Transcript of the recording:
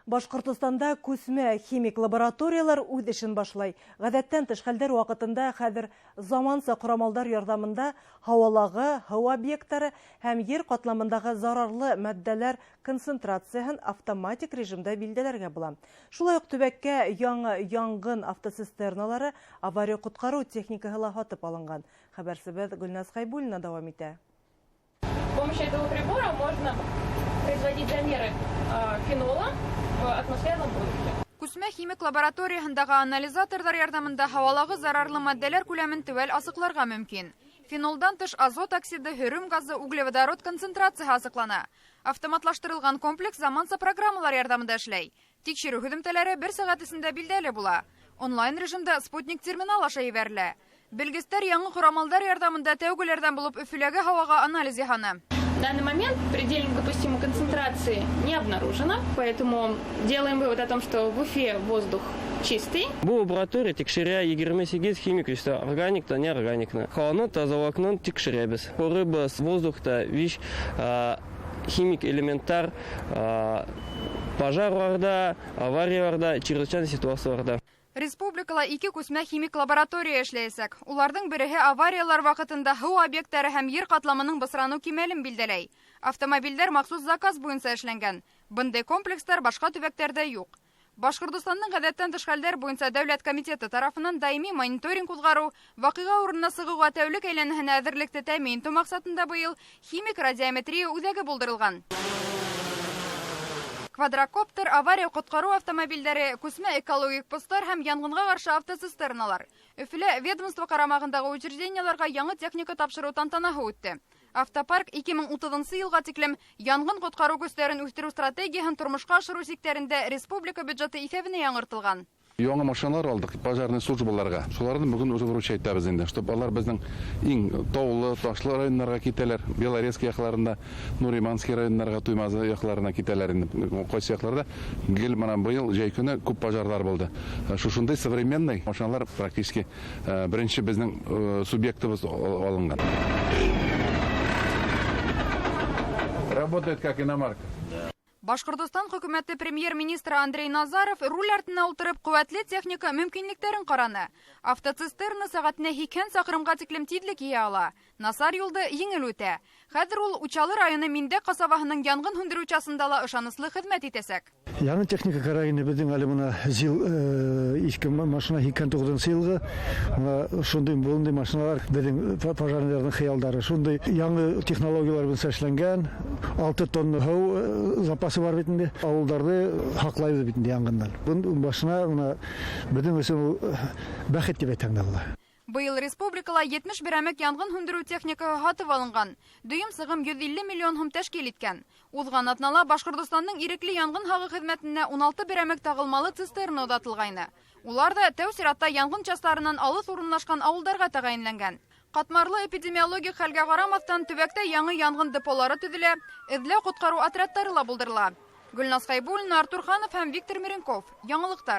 Башкортостанда күсмә химик лабораториялар үз эшен башлай. Гадәттән тыш хәлдәр вакытында хәзер заманча корамалдар ярдәмендә һавалагы, һава объектлары һәм җир катламындагы зарарлы матдәләр концентрациясын автоматик режимда билдәләргә була. Шулай ук төбәккә яңа янгын автоцистерналары авария коткару техникаһы лаһатып алынган. Хәбәрсебез Гөлназ Хайбуллина дәвам итә. С помощью этого прибора можно производить замеры фенола в атмосферном воздухе. Күсмә химик лабораториясындагы анализаторлар ярдәмендә һавалагы зарарлы матдәләр күләмен төвәл асыкларга мөмкин. Фенолдан тыш азот оксиды, хөрүм газы, углеводород концентрациясы асыклана. Автоматлаштырылган комплекс заманча программалар ярдәмендә эшләй. Тикшерү һөҙөмтәләре 1 сәгать эсендә билдәле була. Онлайн режимда спутник терминал аша ебәрелә. Белгечләр яңа корамалдар ярдәмендә тәүгеләрдән булып Өфөләге һавага анализ яһаны. В данный момент предельно допустимой концентрации не обнаружено, поэтому делаем вывод о том, что в Уфе воздух чистый. Бу лаборатория тикшерә 28 химик вещества, органик та неорганикны. Һаваны тазалыкны тикшерәбез. Күрәбез воздухта виш химик элементтар пожарларда, аварияларда, чрезвычайный ситуацияларда. Республикала 2 күсмә химик лаборатория эшләйсәк. Уларның береһе авариялар вакытында һау объектлары һәм җир катламының бысрану кимәлен билдәләй. Автомобильләр махсус заказ буенча эшләнгән. Бындай комплекслар башка төбәктәрдә юк. Башкортостанның гадәттән тыш хәлләр буенча дәүләт комитеты тарафыннан даими мониторинг узгару, вакыйга урынына сыгуга тәүлек әйләнәһенә әзерлекте тәэмин итү максатында быел химик радиометрия үзәге булдырылган. Квадрокоптер, авария коткару автомобильләре, күсмә экологик посттар һәм янгынга каршы автоцистерналар. Өфөлә ведомство карамагындагы учрежденияларга яңа техника тапшыру тантанаһы үтте. Автопарк 2030 елга тиклем янгын коткару көчләрен үстерү стратегиясын тормышка ашыру сектәрендә республика бюджеты исәбенә яңартылган. Яңа машиналар алдык пожарный службаларга. Шуларны бүген үзе бурыч әйтәбез инде, чтобы алар безнең иң таулы, ташлы районнарга китәләр. Белорецк якларында, Нуриманский районнарга, Туймазы якларына китәләр инде. Кайсы якларда гел менә быел җәй көне күп пожарлар булды. Шушындай современный машиналар практически беренче безнең субъектыбыз алынган. Работает как иномарка. Башкортостан хөкүмәте премьер-министры Андрей Назаров руль артына ултырып куәтле техника мөмкинлекләрен караны. Автоцистерна сәгатенә 2 чакрымга тиклем тизлек ия ала. Насар юлды еңел үтә. Хәзер ул Учалы районы Миндә касабаһының янгын һүндерү участогында ла ышаныслы хезмәт итәсәк. Яңа техника караганда безнең әле моны җил 2 машина 29 елга шундый булды машиналар безнең пожарныларның хыялдары шундый яңа технологиялар белән эшләнгән 6 тонна һау запасы бар бит инде авылларны хаклайды бит инде янгыннан. Бу машина безнең өчен бәхет дип әйтәм була. Быел республикала 71 әмәк янгын һүндерү техникаһы һатып алынган. Дөйем сыгым 150 миллион һум тәшкил иткән. Узган атнала Башкортостанның ирекле янгын һагы хезмәтенә 16 берәмәк тагылмалы цистерна узатылгайны. Улар да тәү сиратта янгын частарынан алыс урынлашкан авылларга тәгаенләнгән. Катмарлы эпидемиологик хәлгә карамастан төбәктә яңа янгын деполары төзелә, эзләү коткару отрядтары ла булдырыла. Гөлназ Хайбуллина, Артур Ханов һәм Виктор Миренков. Яңалыктар.